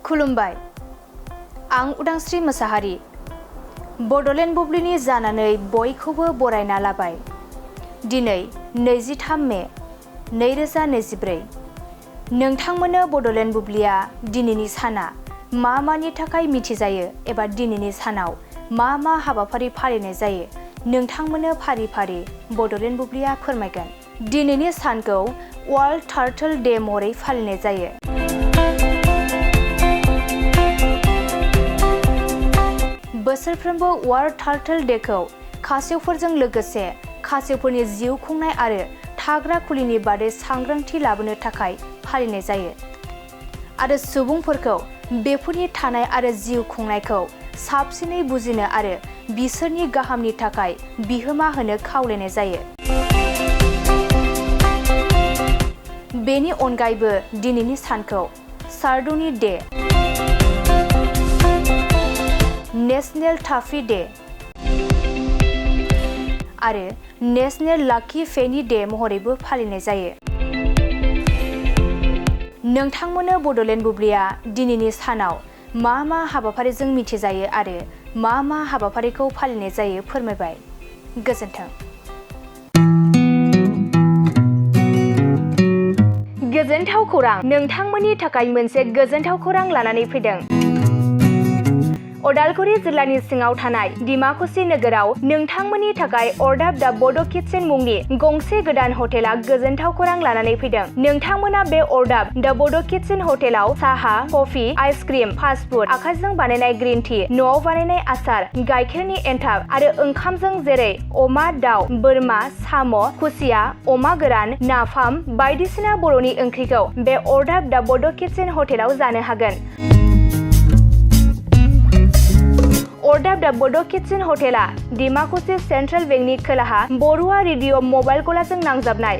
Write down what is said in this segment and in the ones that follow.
खुलुमबाय। आं उदांस्रि मोसाहारि। बड'लेण्ड बुब्लिनि जानानै बयखौबो बरायना लाबाय। दिनै 23 मे 2024। नोंथांमोननो बड'लेण्ड बुब्लिया दिनैनि साना मा मानि थाखाय मिथिजायो एबा दिनैनि सानाव मा मा हाबाफारि फालिनाय जायो नोंथांमोननो फारि फारि बड'लेण्ड बुब्लिया फोरमायगोन। दिनैनि सानखौ वर्ल्ड टार्टल डे महरै फालिनाय जायो। बोसोरफ्रोमबो वर्ल्ड टार्टल डेखौ खासेवफोरजों लोगोसे खासेवफोरनि जिउ खुंनाय आरो थाग्रा खुलिनि बादै सांग्रांथि लाबोनो थाखाय फालिनाय जायो आरो सुबुंफोरखौ बेफोरनि थानाय आरो जिउ खुंनायखौ साबसिनै बुजिनो आरो बिसोरनि गाहामनि थाखाय बिहोमा होनो खावलायनाय जायो। बेनि अनगायैबो दिनैनि सानखौ सार्दुनि डे, नेशनेल टाफी डे आरो नेशनेल लाकी फेनी डे महरैबो फालिनाय जायो। नोंथांमोननो बड'लेण्ड बुब्लिया दिनैनि सानाव मा मा हाबाफारिजों मिथिजायो आरो मा मा हाबाफारिखौ फालिनाय जायो फोरमायबाय। गोजोन्थों। गोजोनथाव खौरां। नोंथांमोननि थाखाय मोनसे गोजोनथाव खौरां लानानै फैदों। उदालगुरि जिल्लानि सिङाव थानाय डिमाकुसि नोगोराव नोंथांमोननि थाखाय अरदाब दा बड' किटचेन मुंनि गंसे गोदान हटेला गोजोनथाव खौरां लानानै फैदों। नोंथांमोना बे अरदाब दा बड' किटचेन हटेलाव साहा, कफि, आइसक्रिम, फास्ट फुड, आखाइजों बानायनाय ग्रिन टि, न'आव बानायनाय आसार, गाइखेरनि एन्थाब आरो ओंखामजों जेरै अमा, दाउ, बोरमा, साम', खुसिया, अमा गोरान, नाफाम बायदिसिना बर'नि ओंख्रिखौ बे अरदाब दा बड' किटचेन हटेलाव जानो हागोन। अरदाब दा बड' किटचेन हटेला डिमाकुसि सेन्ट्रेल बेंकनि खोलाहा बरुवा रेडिअ मबाइल गलाजों नांजाबनाय।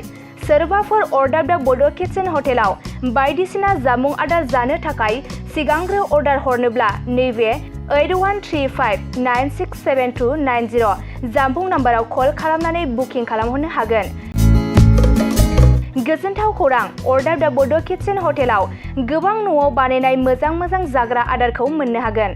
सोरबाफोर अरदाब दा बड' किटचेन हटेलाव बायदिसिना जामुं आदार जानो थाखाय सिगांग्रो अर्डार हरनोब्ला नैबे 8135967290 जानबुं नाम्बाराव कल खालामनानै बुकिं खालामहरनो हागोन। गोजोनथाव खौरां। अरदाब दा बड' किटचेन हटेलाव गोबां न'आव बानायनाय मोजां जाग्रा आदारखौ मोननो हागोन।